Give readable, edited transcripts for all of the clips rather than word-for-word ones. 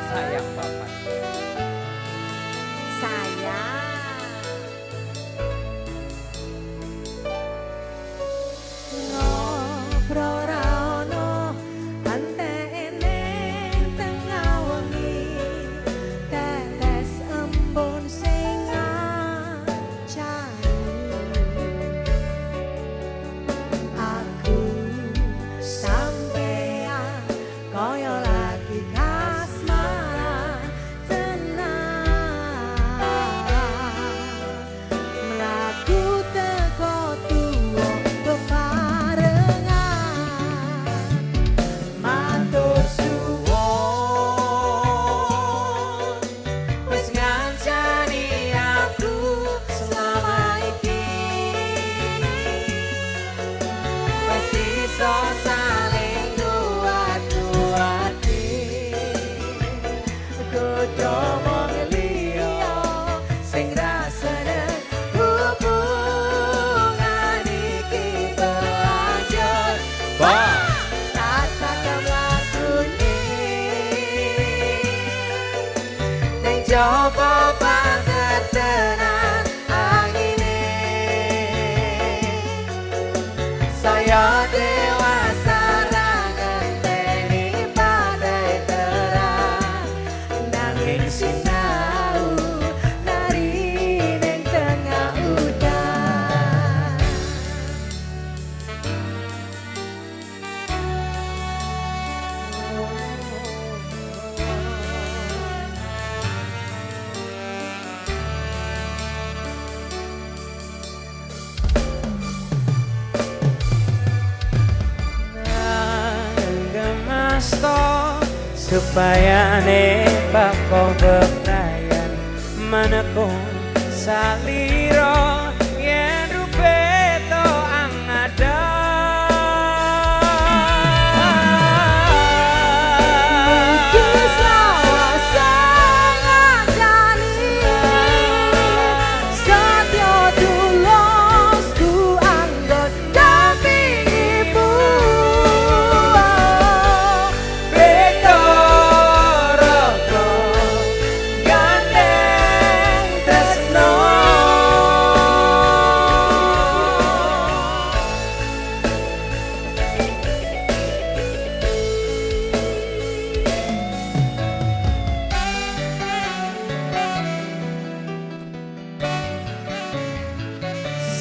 Sayang Bapak. Ngobrol ra ono antene tengah wengi, tetes embun sing ngancani. Aku sampean koyo lagi kasmaran tenan, mlaku teko tuwa bebarengan. Matur suwun wis ngancani aku selama iki, wis iso saling nguat-nguati. Kudu wong liya sing rasane hubungan iki berlanjut. Tata kemlakune ning jaba banget tenan angine, saya dewasa ra ngenteni badai terang, nanging sinau nari ning tengah udan. Gemasto supaya nembak kau berdayan maneko saliro yen rupeto angada.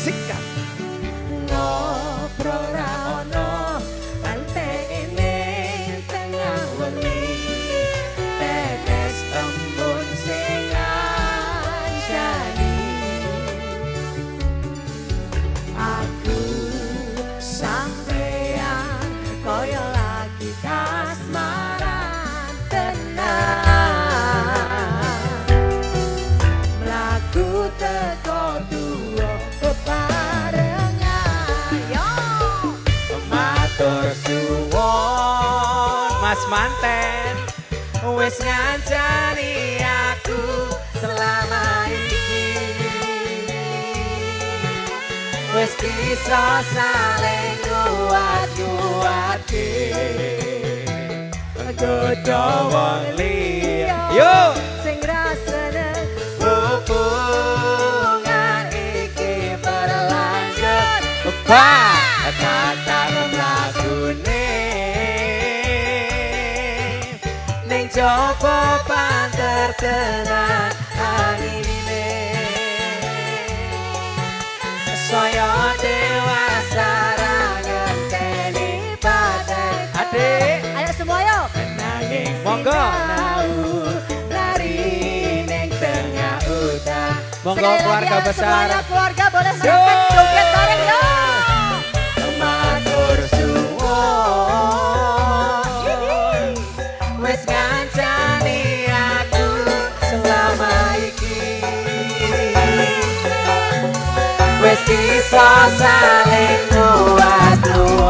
Sikat Ngobrol ra ono antene tengah wengi, tetes embun sing ngancani. Aku sampean koyo lagi kasmaran tenan, mlaku teko tuwa bebarengan. Yo matur suwun Mas Manten wis ngancani aku selama iki, wis bisa saling nguat-nguati. Kudu wong liya yo sing rasane hubungan iki berlanjut. Tata mlakune ning jaba panter tenan angine, saya dewasa ra ngenteni badai. Adik ayo semua yo nanging monggo nari ning tengah udan. monggo Sekali keluarga lagi, besar. semuanya keluarga boleh merapat joget bareng yo. Matur suwun wis ngancani aku selama iki, wis bisa saling nguat-nguati.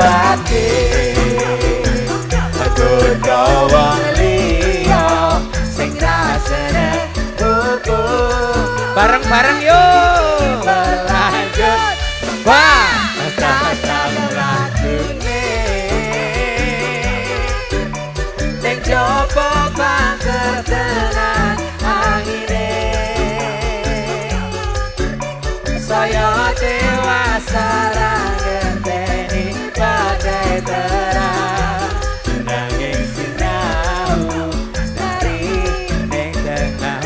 bareng yuk berlanjut. Wah, datang lagune ning jopo banter tenan angine saya dewasa ra ngerteni badai terang nanging sinau dari ning tengah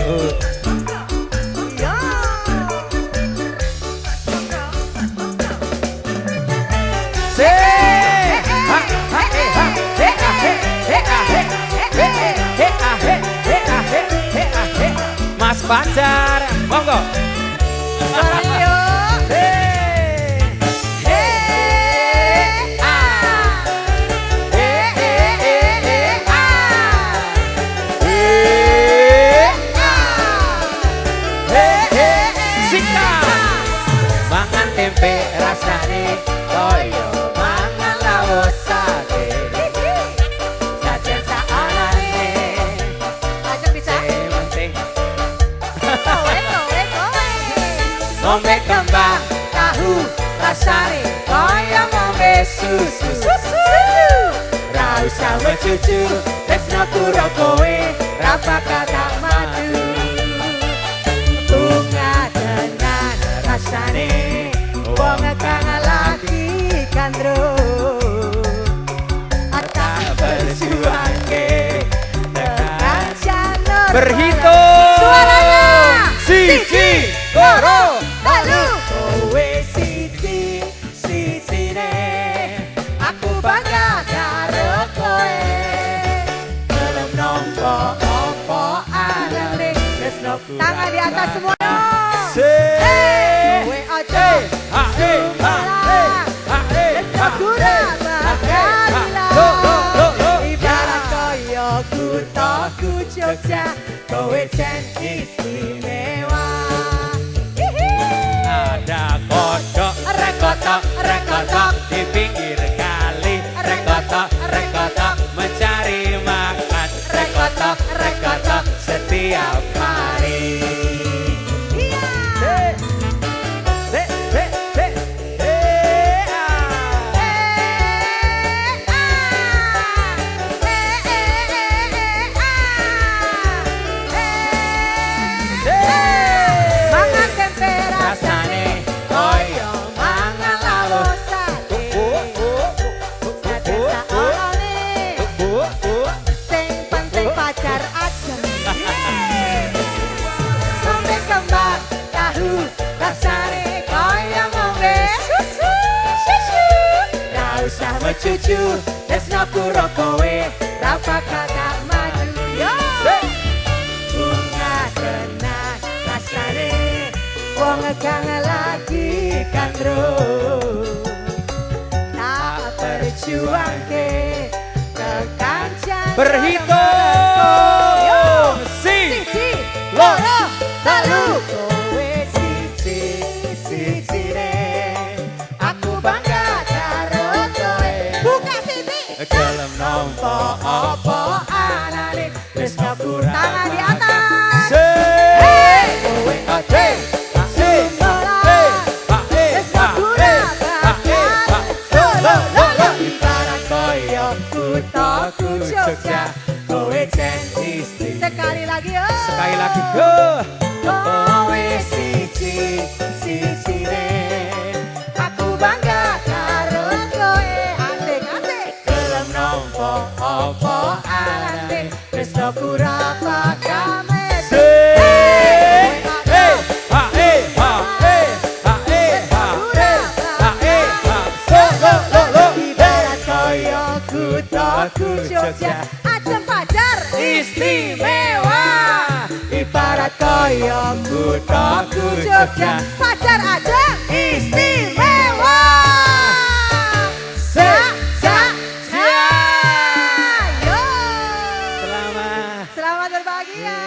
Mas Pacar, monggo. Mangan tempe rasane koyo mangan lawos sate. Sajen saanane Aja bisa. penting Ngombe kembang tahu rasane koyo ngombe susu. Ra usah mecucu tresno kuro kowe ra bakal tak madu. Bunga tenan rasane wong kang lagi kandro Tak berjuangke tekan jalur berhitung Suaranya. siji loro Lalu kowe siji-sijine aku bangga karo kowe belum nompo opo anane tresno tangan di atas semuanya. kowe aja Guna bakal ibarat koyo kutaku Jogja kowe jen istimewa. ada kodok rekotok di pinggir kali rekotok mencari makan rekotok setiap hari. Mangan tempe Rasane koyo mangan lawos sate. Sate saone sing penting pacar aja. Ngombe kembang tahu rasane koyo ngombe susu. Ra usah mecucu tresno kuro kowe ra bakal tak maju. Yo. Bunga tenang rasane Wong kang lagi kandro tak berjuangke tekan jalur berhitung siji loro telu kowe siji-sijine aku bangga karo kowe buka siti gelem nampa apa anane tresno kurang tangan di atas. kowe ade ibarat koyo kutaku Jogja kowe jen istimewa. Sekali lagi yo. Sekali lagi go. Kowe siji-sijine aku bangga karo Kowe asik-asik gelem nampa apa anane tresno kurang bakal Kutaku Jogja Ajem Pacar istimewa ibarat koyo kutaku Jogja Pacar Ajem istimewa. Yo. Selamat Selamat berbahagia.